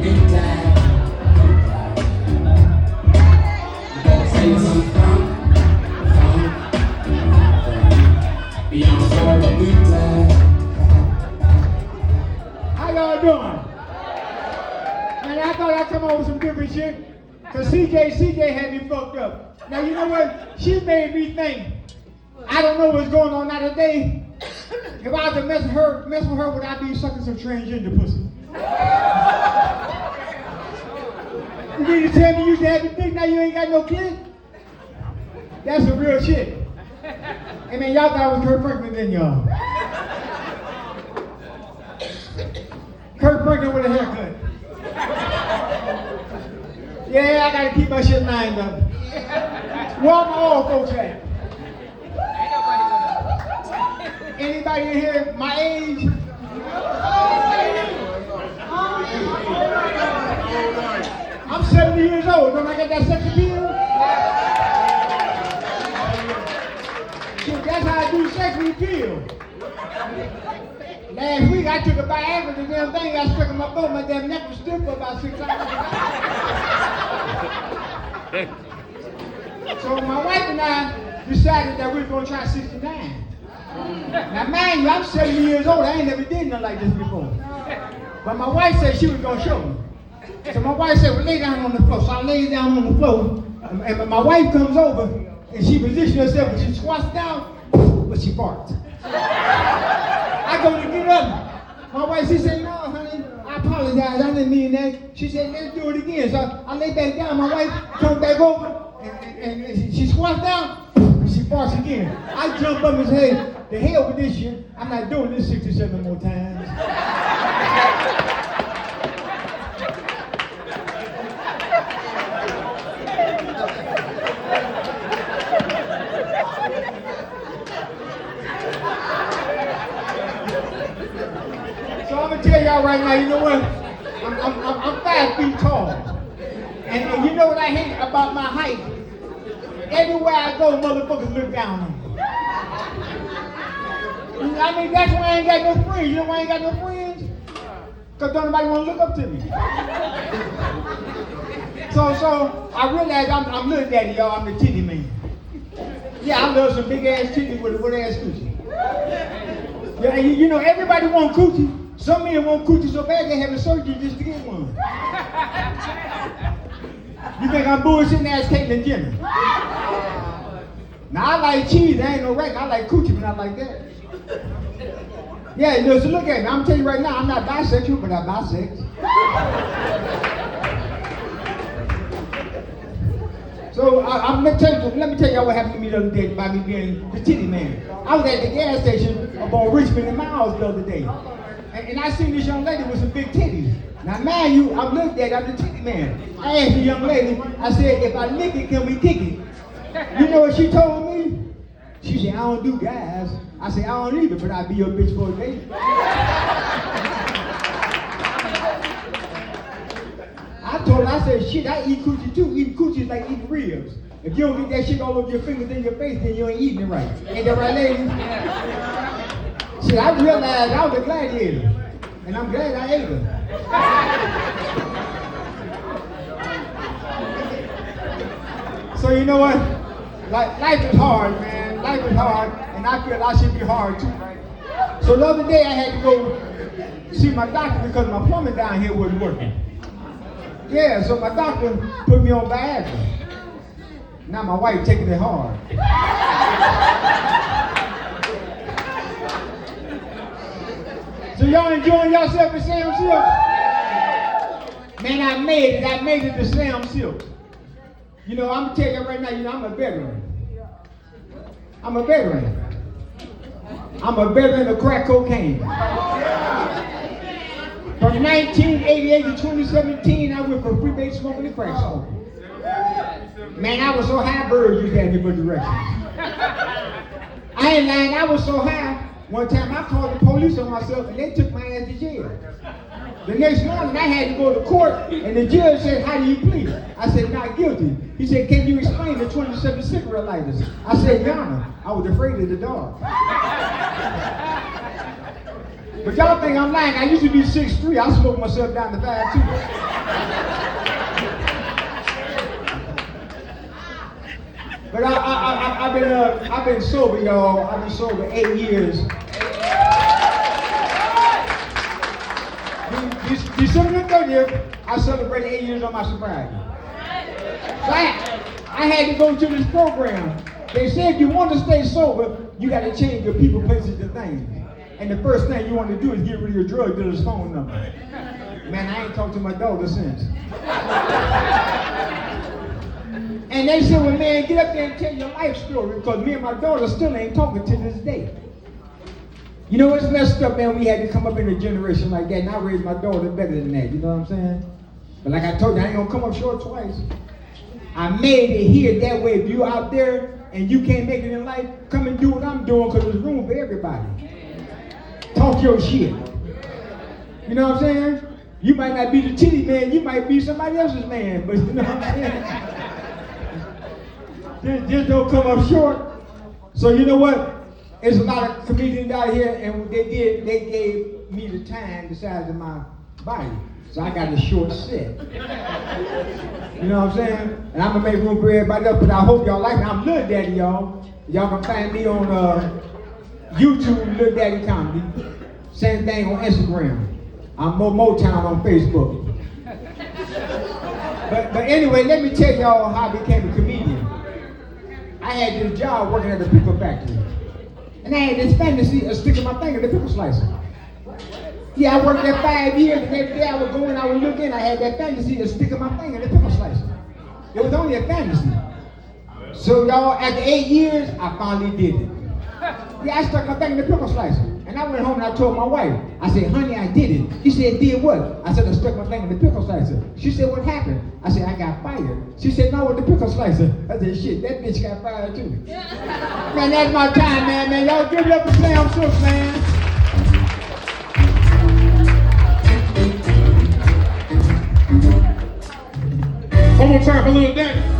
good time. Say something beyond for a good time. How y'all doing? Man, I thought I'd come up with some different shit. Cause CJ had me fucked up. Now you know what? She made me think. I don't know what's going on now today. If I was to mess with her, would I be sucking some transgender pussy? You mean to tell me you used to have a dick, now you ain't got no kid? That's some real shit. Hey man, y'all thought I was Kurt Franklin, didn't y'all? Kurt Franklin with a haircut. Yeah, I gotta keep my shit lined up. Where are my old folks at? Anybody in here my age? I'm 70 years old. Don't I get that sex appeal? Shit, that's how I do sex appeal. Last week I took a Viagra, the damn thing got stuck in my throat. My damn neck was stiff for about 6 hours. So my wife and I decided that we were going to try 69. Now mind you, I'm 70 years old. I ain't never did nothing like this before. But my wife said she was going to show me. So my wife said, well, lay down on the floor. So I lay down on the floor. And my wife comes over and she positions herself and she squats down, but she farts. I go to get up. My wife, she said, no, honey, I apologize. I didn't mean that. She said, let's do it again. So I lay back down. My wife comes back over and she squats down and she farts again. I jump up and say, hey, the hell with this shit. I'm not doing this 67 more times. So I'm gonna tell y'all right now, you know what? I'm 5 feet tall. And you know what I hate about my height? Everywhere I go, motherfuckers look down on me. I mean, that's why I ain't got no friends. You know why I ain't got no friends? Because don't nobody want to look up to me. So I realize I'm little daddy, y'all. I'm the titty man. Yeah, I love some big ass titties with ass coochie. Yeah, you know, everybody want coochie. Some men want coochie so bad they having surgery just to get one. You think I'm bullshitting ass Caitlyn Jenner? Now I like cheese, I ain't no rack. I like coochie, but not like that. Yeah, so look at me. I'm telling you right now, I'm not bisexual, but I bisex. So let me tell y'all what happened to me the other day by me being the titty man. I was at the gas station up on Richmond and Miles the other day. And I seen this young lady with some big titties. Now mind you, I'm looked at, I'm the titty man. I asked the young lady, I said, if I lick it, can we kick it? You know what she told me? She said, I don't do guys. I said, I don't either, but I'll be your bitch for a day. I told her, I said, shit, I eat coochie too. Eating coochie is like eating ribs. If you don't get that shit all over your fingers and your face, then you ain't eating it right. Ain't that right, ladies? See, I realized I was a gladiator. And I'm glad I ate her. So you know what? Life is hard, man. Life is hard, and I feel I should be hard too. So the other day I had to go see my doctor because my plumbing down here wasn't working. Yeah, so my doctor put me on Viagra. Now my wife taking it hard. So y'all enjoying yourself at Sam Silk? Man, I made it to Sam Silk. You know, I'm gonna tell you right now, you know, I'm a veteran. I'm a veteran of crack cocaine. From 1988 to 2017, I went from freebase smoking to crack smoking. Man, I was so high, birds used to have different directions. I ain't lying, I was so high, one time I called the police on myself and they took my ass to jail. The next morning I had to go to court and the judge said, how do you plead? I said, not guilty. He said, can you explain the 27 cigarette lighters? I said, Your Honor, I was afraid of the dark. But y'all think I'm lying. I used to be 6'3". I smoked myself down to 5'2". But I've been sober, y'all. I've been sober 8 years. December 30th, I celebrated 8 years on my sobriety. So I had to go to this program. They said if you want to stay sober, you got to change your people, places, and things. And the first thing you want to do is get rid of your drug dealer's phone number. Man, I ain't talked to my daughter since. And they said, well, man, get up there and tell your life story, because me and my daughter still ain't talking to this day. You know, it's messed up, man. We had to come up in a generation like that, and I raised my daughter better than that. You know what I'm saying? But like I told you, I ain't gonna come up short twice. I made it here that way. If you out there and you can't make it in life, come and do what I'm doing, because there's room for everybody. Talk your shit. You know what I'm saying? You might not be the titty man, you might be somebody else's man, but you know what I'm saying? Just don't come up short. So you know what? There's a lot of comedians out here, and what they did, they gave me the time the size of my body. So I got a short set. You know what I'm saying? And I'm gonna make room for everybody else, but I hope y'all like me. I'm Lil Daddy, y'all. Y'all can find me on YouTube, Lil Daddy Comedy. Same thing on Instagram. I'm Motown on Facebook. But anyway, let me tell y'all how I became a comedian. I had this job working at the pickle factory. And I had this fantasy of sticking my finger in the pickle slicer. Yeah, I worked there 5 years, and every day I would go in, I would look in, I had that fantasy of sticking my finger in the pickle slicer. It was only a fantasy. So y'all, after 8 years, I finally did it. Yeah, I stuck my finger in the pickle slicer. And I went home and I told my wife, I said, honey, I did it. She said, did what? I said, I stuck my finger in the pickle slicer. She said, what happened? I said, I got fired. She said, no, with the pickle slicer. I said, shit, that bitch got fired too. Man, that's my time, man. Y'all give it up for Sam Shook, man. One more time for Lil Daddy.